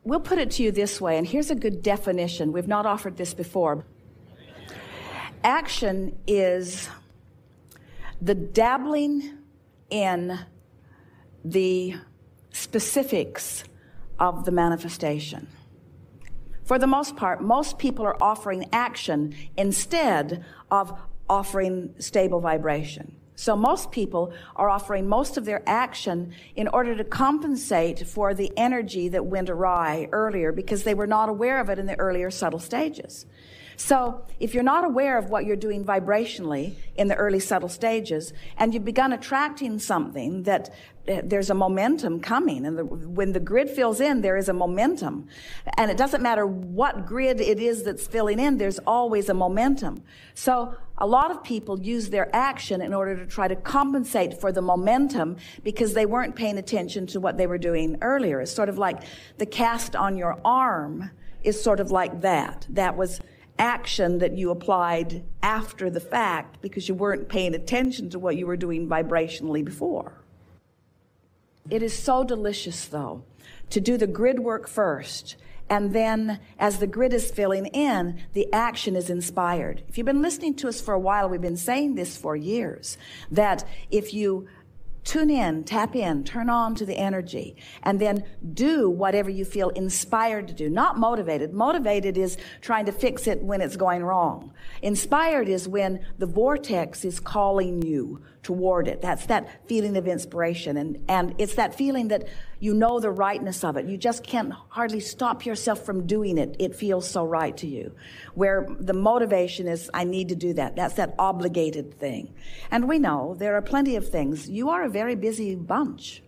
we'll put it to you this way, and here's a good definition. We've not offered this before. Action is the dabbling in the specifics of the manifestation. For the most part, most people are offering action instead of offering stable vibration. So most people are offering most of their action in order to compensate for the energy that went awry earlier because they were not aware of it in the earlier subtle stages. So if you're not aware of what you're doing vibrationally in the early subtle stages, and you've begun attracting something that there's a momentum coming, and when the grid fills in, there is a momentum. And it doesn't matter what grid it is that's filling in, there's always a momentum. So a lot of people use their action in order to try to compensate for the momentum because they weren't paying attention to what they were doing earlier. It's sort of like the cast on your arm is sort of like that. That was action that you applied after the fact because you weren't paying attention to what you were doing vibrationally before. It is so delicious, though, to do the grid work first, and then as the grid is filling in, the action is inspired. If you've been listening to us for a while, we've been saying this for years, that if you tune in, tap in, turn on to the energy, and then do whatever you feel inspired to do. Not motivated. Motivated is trying to fix it when it's going wrong. Inspired is when the vortex is calling you toward it. That's that feeling of inspiration. And it's that feeling that you know the rightness of it. You just can't hardly stop yourself from doing it. It feels so right to you. Where the motivation is, I need to do that. That's that obligated thing. And we know there are plenty of things. You are a very busy bunch.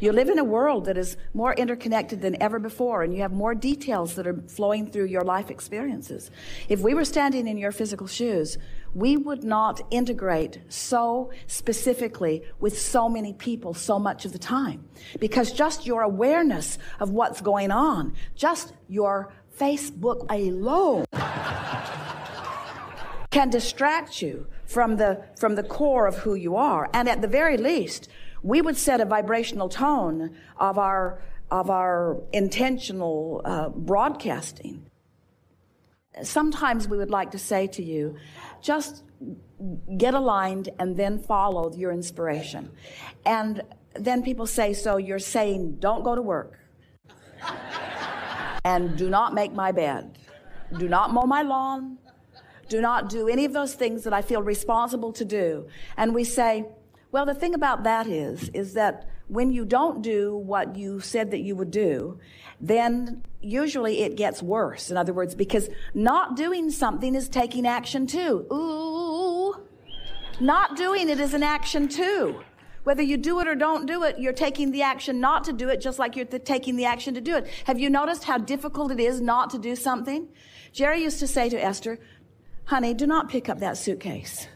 You live in a world that is more interconnected than ever before, and you have more details that are flowing through your life experiences. If we were standing in your physical shoes, we would not integrate so specifically with so many people so much of the time. Because just your awareness of what's going on, just your Facebook alone can distract you from the core of who you are. And at the very least, we would set a vibrational tone of our intentional broadcasting. Sometimes we would like to say to you, just get aligned and then follow your inspiration. And then people say, so you're saying don't go to work and do not make my bed, do not mow my lawn, do not do any of those things that I feel responsible to do. And we say, well, the thing about that is that when you don't do what you said that you would do, then usually it gets worse. In other words, because not doing something is taking action too. Ooh, not doing it is an action too. Whether you do it or don't do it, you're taking the action not to do it just like you're taking the action to do it. Have you noticed how difficult it is not to do something? Jerry used to say to Esther, honey, do not pick up that suitcase.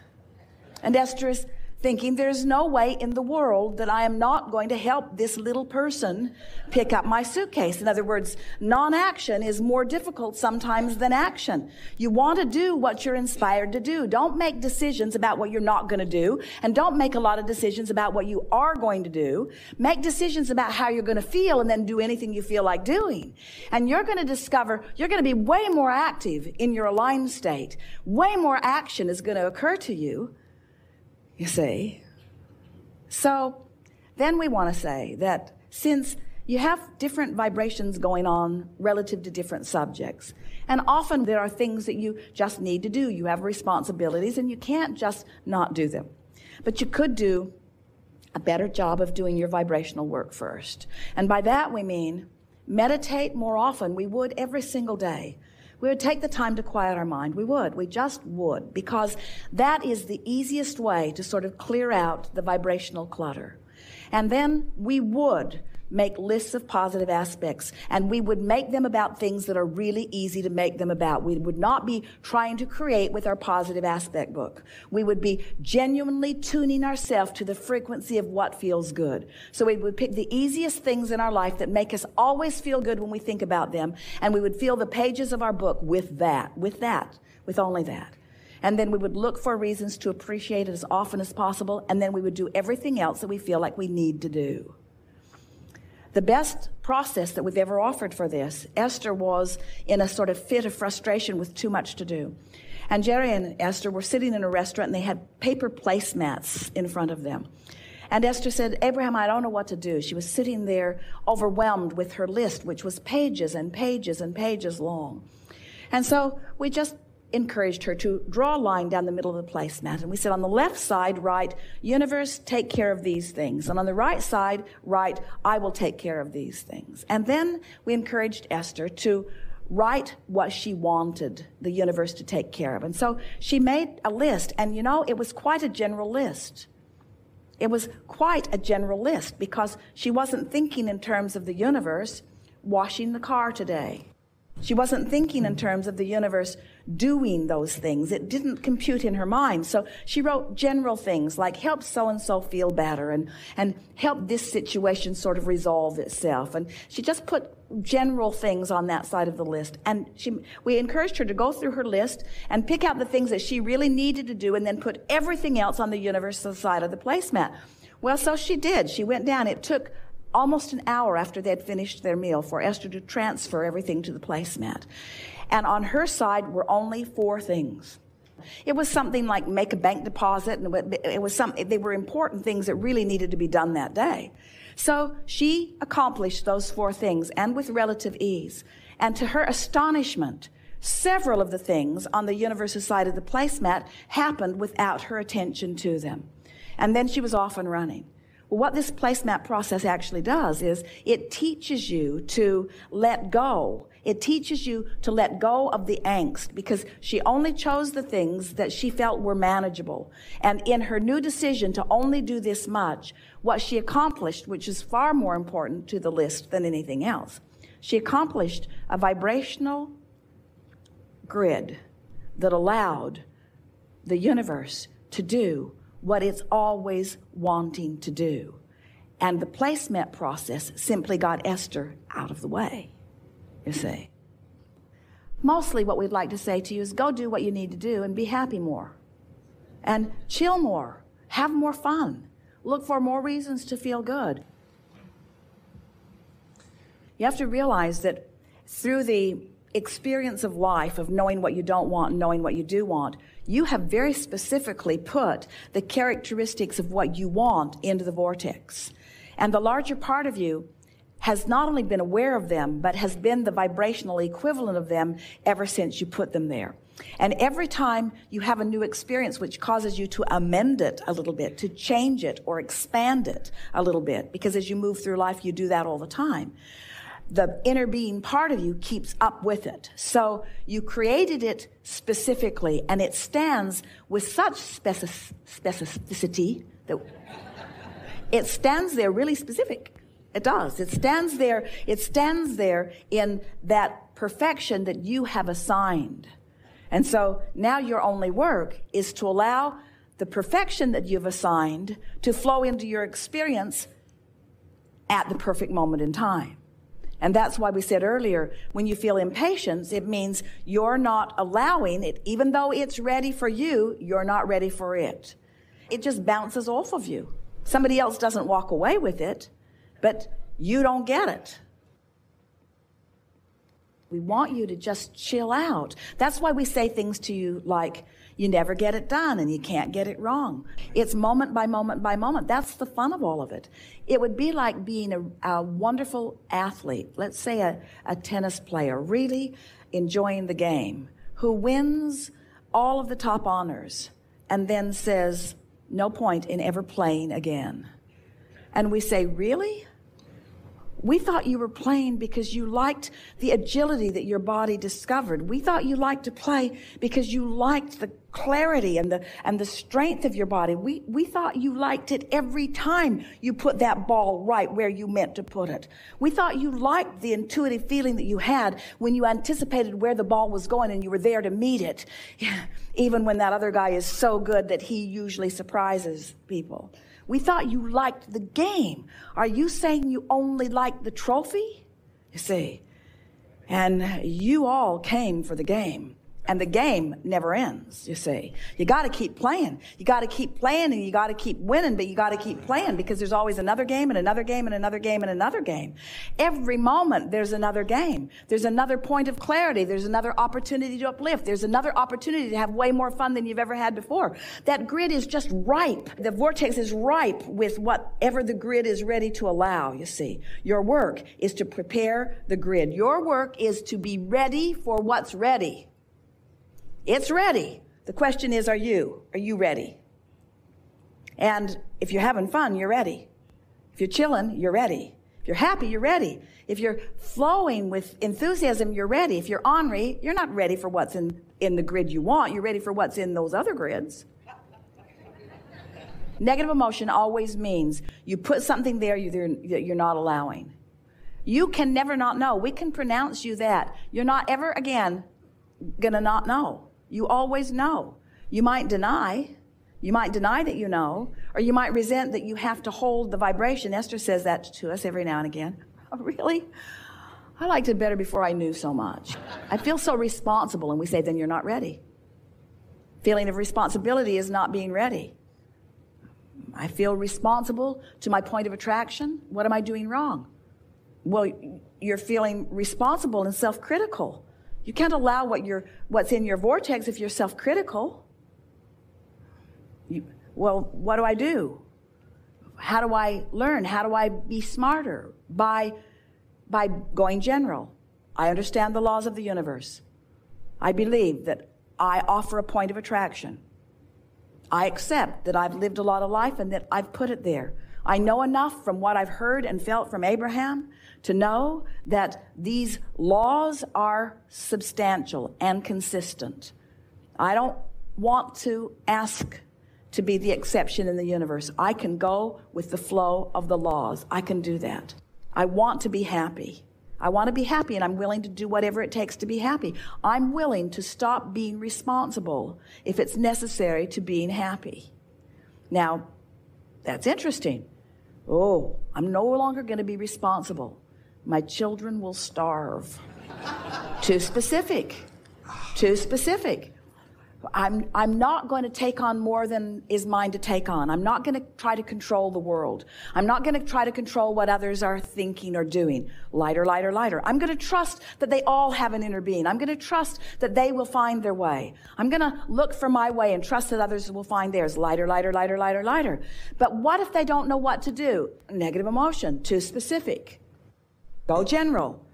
And Esther is thinking, there's no way in the world that I am not going to help this little person pick up my suitcase. In other words, non-action is more difficult sometimes than action. You want to do what you're inspired to do. Don't make decisions about what you're not going to do, and don't make a lot of decisions about what you are going to do. Make decisions about how you're going to feel, and then do anything you feel like doing. And you're going to discover you're going to be way more active in your aligned state. Way more action is going to occur to you. You see? So then we want to say that since you have different vibrations going on relative to different subjects, and often there are things that you just need to do. You have responsibilities and you can't just not do them. But you could do a better job of doing your vibrational work first. And by that we mean meditate more often. We would every single day. We would take the time to quiet our mind. We just would, because that is the easiest way to sort of clear out the vibrational clutter. And then we would make lists of positive aspects, and we would make them about things that are really easy to make them about. We would not be trying to create with our positive aspect book. We would be genuinely tuning ourselves to the frequency of what feels good. So we would pick the easiest things in our life that make us always feel good when we think about them, and we would fill the pages of our book with only that. And then we would look for reasons to appreciate it as often as possible, and then we would do everything else that we feel like we need to do. the best process that we've ever offered for this. Esther was in a sort of fit of frustration with too much to do. And Jerry and Esther were sitting in a restaurant, and they had paper placemats in front of them. And Esther said, Abraham, I don't know what to do. She was sitting there overwhelmed with her list, which was pages and pages and pages long. And so we just encouraged her to draw a line down the middle of the placemat. And we said, on the left side, write, universe, take care of these things. And on the right side, write, I will take care of these things. And then we encouraged Esther to write what she wanted the universe to take care of. And so she made a list. And you know, it was quite a general list. It was quite a general list because she wasn't thinking in terms of the universe washing the car today. She wasn't thinking in terms of the universe doing those things. It didn't compute in her mind. So she wrote general things like help so-and-so feel better and help this situation sort of resolve itself. And she just put general things on that side of the list. And we encouraged her to go through her list and pick out the things that she really needed to do and then put everything else on the universal side of the placemat. Well, so she did. She went down. It took almost an hour after they had finished their meal for Esther to transfer everything to the placemat. And on her side were only 4 things. It was something like make a bank deposit, and they were important things that really needed to be done that day. So she accomplished those 4 things, and with relative ease. And to her astonishment, several of the things on the universal side of the placemat happened without her attention to them. And then she was off and running. Well, what this placemat process actually does is it teaches you to let go. It teaches you to let go of the angst because she only chose the things that she felt were manageable. And in her new decision to only do this much, what she accomplished, which is far more important to the list than anything else, she accomplished a vibrational grid that allowed the universe to do what it's always wanting to do. And the placemat process simply got Esther out of the way, you see. Mostly what we'd like to say to you is go do what you need to do and be happy more. And chill more. Have more fun. Look for more reasons to feel good. You have to realize that through the experience of life, of knowing what you don't want and knowing what you do want, you have very specifically put the characteristics of what you want into the vortex. And the larger part of you has not only been aware of them, but has been the vibrational equivalent of them ever since you put them there. And every time you have a new experience which causes you to amend it a little bit, to change it or expand it a little bit, because as you move through life, you do that all the time, the inner being part of you keeps up with it. So you created it specifically, and it stands with such specificity that it stands there really specific. It does. It stands there in that perfection that you have assigned. And so now your only work is to allow the perfection that you've assigned to flow into your experience at the perfect moment in time. And that's why we said earlier, when you feel impatience, it means you're not allowing it. Even though it's ready for you, you're not ready for it. It just bounces off of you. Somebody else doesn't walk away with it, but you don't get it. We want you to just chill out. That's why we say things to you like, you never get it done and you can't get it wrong. It's moment by moment by moment. That's the fun of all of it. It would be like being a wonderful athlete, let's say a tennis player, really enjoying the game, who wins all of the top honors and then says, no point in ever playing again. And we say, really? We thought you were playing because you liked the agility that your body discovered. We thought you liked to play because you liked the clarity and the strength of your body. We thought you liked it every time you put that ball right where you meant to put it. We thought you liked the intuitive feeling that you had when you anticipated where the ball was going and you were there to meet it. Even when that other guy is so good that he usually surprises people. We thought you liked the game. Are you saying you only liked the trophy? You see, and you all came for the game. And the game never ends, you see. You got to keep playing. You got to keep playing, and you got to keep winning, but you got to keep playing, because there's always another game and another game and another game and another game. Every moment there's another game. There's another point of clarity. There's another opportunity to uplift. There's another opportunity to have way more fun than you've ever had before. That grid is just ripe. The vortex is ripe with whatever the grid is ready to allow, you see. Your work is to prepare the grid. Your work is to be ready for what's ready. It's ready. The question is, are you ready? And if you're having fun, you're ready. If you're chilling, you're ready. If you're happy, you're ready. If you're flowing with enthusiasm, you're ready. If you're ornery, you're not ready for what's in the grid you want. You're ready for what's in those other grids. Negative emotion always means you put something there that you're not allowing. You can never not know. We can pronounce you that. You're not ever again going to not know. You always know. You might deny that you know, or you might resent that you have to hold the vibration. Esther says that to us every now and again. Oh, really? I liked it better before I knew so much. I feel so responsible, and we say, then you're not ready. Feeling of responsibility is not being ready. I feel responsible to my point of attraction. What am I doing wrong? Well, you're feeling responsible and self-critical. You can't allow what's in your vortex if you're self-critical. Well, what do I do? How do I learn? How do I be smarter? By going general. I understand the laws of the universe. I believe that I offer a point of attraction. I accept that I've lived a lot of life and that I've put it there. I know enough from what I've heard and felt from Abraham to know that these laws are substantial and consistent. I don't want to ask to be the exception in the universe. I can go with the flow of the laws. I can do that. I want to be happy. I want to be happy, and I'm willing to do whatever it takes to be happy. I'm willing to stop being responsible if it's necessary to being happy. Now, that's interesting. Oh, I'm no longer going to be responsible. My children will starve. Too specific. Too specific. I'm not going to take on more than is mine to take on. I'm not going to try to control the world. I'm not going to try to control what others are thinking or doing. Lighter, lighter, lighter. I'm going to trust that they all have an inner being. I'm going to trust that they will find their way. I'm going to look for my way and trust that others will find theirs. Lighter, lighter, lighter, lighter, lighter. But what if they don't know what to do? Negative emotion. Too specific. Go general.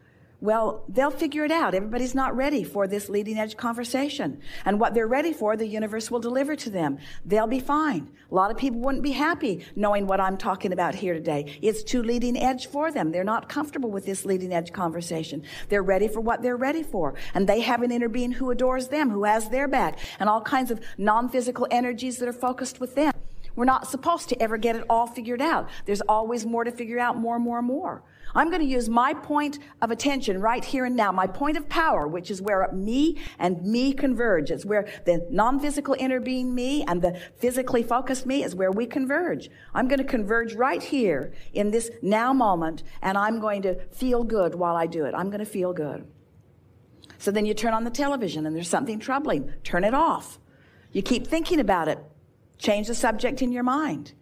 Well, they'll figure it out. Everybody's not ready for this leading edge conversation. And what they're ready for, the universe will deliver to them. They'll be fine. A lot of people wouldn't be happy knowing what I'm talking about here today. It's too leading edge for them. They're not comfortable with this leading edge conversation. They're ready for what they're ready for. And they have an inner being who adores them, who has their back, and all kinds of non-physical energies that are focused with them. We're not supposed to ever get it all figured out. There's always more to figure out, more and more and more. I'm going to use my point of attention right here and now, my point of power, which is where me and me converge. It's where the non-physical inner being me and the physically focused me is where we converge. I'm going to converge right here in this now moment, and I'm going to feel good while I do it. I'm going to feel good. So then you turn on the television and there's something troubling. Turn it off. You keep thinking about it. Change the subject in your mind.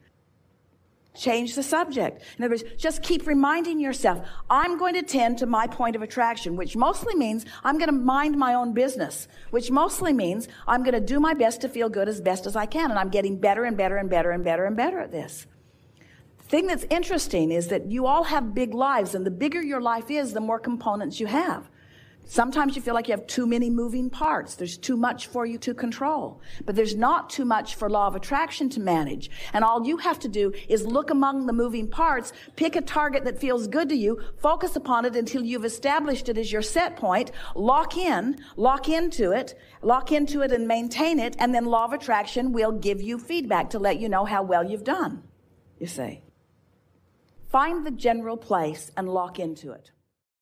Change the subject. In other words, just keep reminding yourself, I'm going to tend to my point of attraction, which mostly means I'm going to mind my own business, which mostly means I'm going to do my best to feel good as best as I can. And I'm getting better and better and better and better and better at this. The thing that's interesting is that you all have big lives, and the bigger your life is, the more components you have. Sometimes you feel like you have too many moving parts. There's too much for you to control. But there's not too much for law of attraction to manage. And all you have to do is look among the moving parts, pick a target that feels good to you, focus upon it until you've established it as your set point, lock into it and maintain it, and then law of attraction will give you feedback to let you know how well you've done, you see. Find the general place and lock into it.